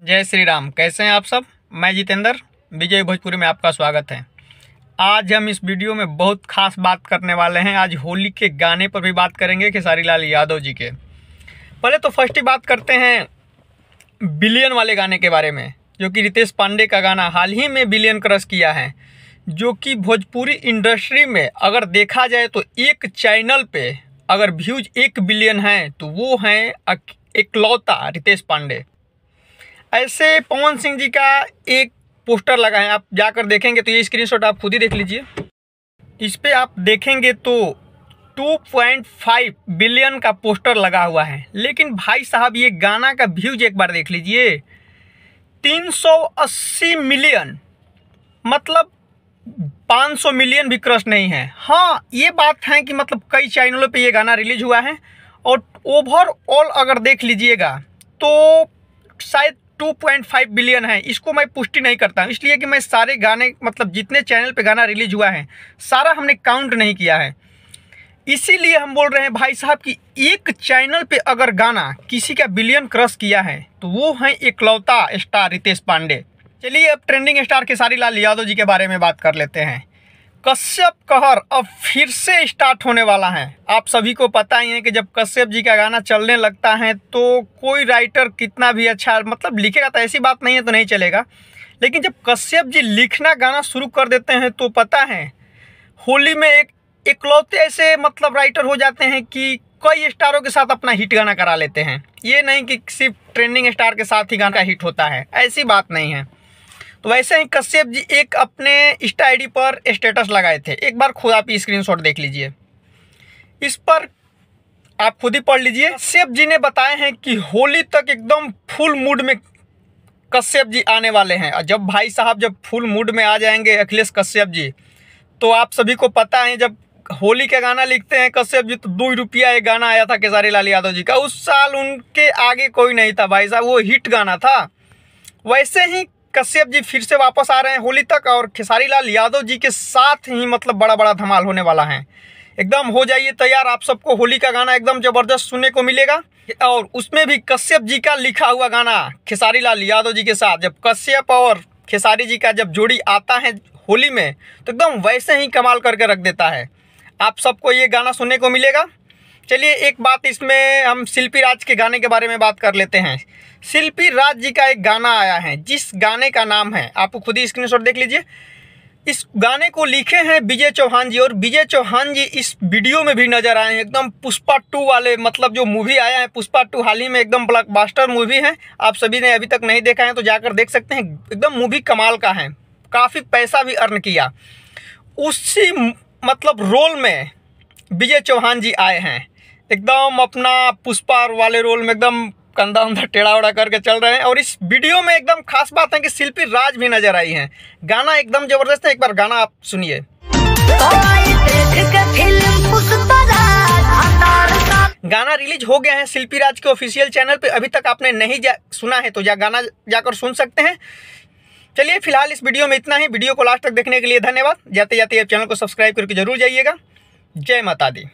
जय श्री राम। कैसे हैं आप सब? मैं जितेंद्र, विजय भोजपुरी में आपका स्वागत है। आज हम इस वीडियो में बहुत खास बात करने वाले हैं। आज होली के गाने पर भी बात करेंगे, खेसारी लाल यादव जी के। पहले तो फर्स्ट ही बात करते हैं बिलियन वाले गाने के बारे में, जो कि रितेश पांडे का गाना हाल ही में बिलियन क्रॉस किया है। जो कि भोजपुरी इंडस्ट्री में अगर देखा जाए तो एक चैनल पे अगर व्यूज 1 बिलियन हैं तो वो हैं इकलौता रितेश पांडे। ऐसे पवन सिंह जी का एक पोस्टर लगा है, आप जाकर देखेंगे तो ये स्क्रीनशॉट आप खुद ही देख लीजिए। इस पे आप देखेंगे तो 2.5 बिलियन का पोस्टर लगा हुआ है। लेकिन भाई साहब ये गाना का व्यूज एक बार देख लीजिए, 380 मिलियन, मतलब 500 मिलियन भी क्रॉस नहीं है। हाँ, ये बात है कि मतलब कई चैनलों पे ये गाना रिलीज हुआ है और ओवरऑल अगर देख लीजिएगा तो शायद 2.5 बिलियन है। इसको मैं पुष्टि नहीं करता हूँ, इसलिए कि मैं सारे गाने मतलब जितने चैनल पे गाना रिलीज हुआ है सारा हमने काउंट नहीं किया है। इसीलिए हम बोल रहे हैं भाई साहब कि एक चैनल पे अगर गाना किसी का बिलियन क्रॉस किया है तो वो है इकलौता स्टार रितेश पांडे। चलिए अब ट्रेंडिंग स्टार खेसारी लाल यादव जी के बारे में बात कर लेते हैं। कश्यप कहर अब फिर से स्टार्ट होने वाला है। आप सभी को पता ही है कि जब कश्यप जी का गाना चलने लगता है तो कोई राइटर कितना भी अच्छा मतलब लिखेगा तो ऐसी बात नहीं है तो नहीं चलेगा। लेकिन जब कश्यप जी लिखना गाना शुरू कर देते हैं तो पता है होली में इकलौते ऐसे मतलब राइटर हो जाते हैं कि कई स्टारों के साथ अपना हिट गाना करा लेते हैं। ये नहीं कि सिर्फ ट्रेंडिंग स्टार के साथ ही गाना हिट होता है, ऐसी बात नहीं है। तो वैसे ही कश्यप जी एक अपने इंस्टा आईडी पर स्टेटस लगाए थे, एक बार खुद आप स्क्रीनशॉट देख लीजिए। इस पर आप खुद ही पढ़ लीजिए। कश्यप जी ने बताए हैं कि होली तक एकदम फुल मूड में कश्यप जी आने वाले हैं। और जब भाई साहब जब फुल मूड में आ जाएंगे अखिलेश कश्यप जी, तो आप सभी को पता है जब होली का गाना लिखते हैं कश्यप जी तो 2 रुपया एक गाना आया था खेसारी लाल यादव जी का। उस साल उनके आगे कोई नहीं था भाई साहब, वो हिट गाना था। वैसे ही कश्यप जी फिर से वापस आ रहे हैं होली तक और खेसारी लाल यादव जी के साथ ही मतलब बड़ा बड़ा धमाल होने वाला है। एकदम हो जाइए तैयार, आप सबको होली का गाना एकदम ज़बरदस्त सुनने को मिलेगा। और उसमें भी कश्यप जी का लिखा हुआ गाना खेसारी लाल यादव जी के साथ। जब कश्यप और खेसारी जी का जब जोड़ी आता है होली में तो एकदम वैसे ही कमाल करके रख देता है। आप सबको ये गाना सुनने को मिलेगा। चलिए एक बात इसमें हम शिल्पी राज के गाने के बारे में बात कर लेते हैं। शिल्पी राज जी का एक गाना आया है जिस गाने का नाम है, आप खुद ही स्क्रीनशॉट देख लीजिए। इस गाने को लिखे हैं विजय चौहान जी और विजय चौहान जी इस वीडियो में भी नजर आए हैं। एकदम पुष्पा 2 वाले मतलब जो मूवी आया है पुष्पा 2 हाल ही में एकदम ब्लॉकबस्टर मूवी है। आप सभी ने अभी तक नहीं देखा है तो जाकर देख सकते हैं। एकदम मूवी कमाल का है, काफ़ी पैसा भी अर्न किया। उसी मतलब रोल में विजय चौहान जी आए हैं, एकदम अपना पुष्पा वाले रोल में एकदम कंधा उंधा टेढ़ा उड़ा करके चल रहे हैं। और इस वीडियो में एकदम खास बात है कि शिल्पी राज भी नजर आई हैं। गाना एकदम जबरदस्त है, एक बार गाना आप सुनिए। गाना रिलीज हो गया है शिल्पी राज के ऑफिशियल चैनल पे, अभी तक आपने नहीं सुना है तो गाना जाकर सुन सकते हैं। चलिए फिलहाल इस वीडियो में इतना ही। वीडियो को लास्ट तक देखने के लिए धन्यवाद। जाते जाते आप चैनल को सब्सक्राइब करके जरूर जाइएगा। जय माता दी।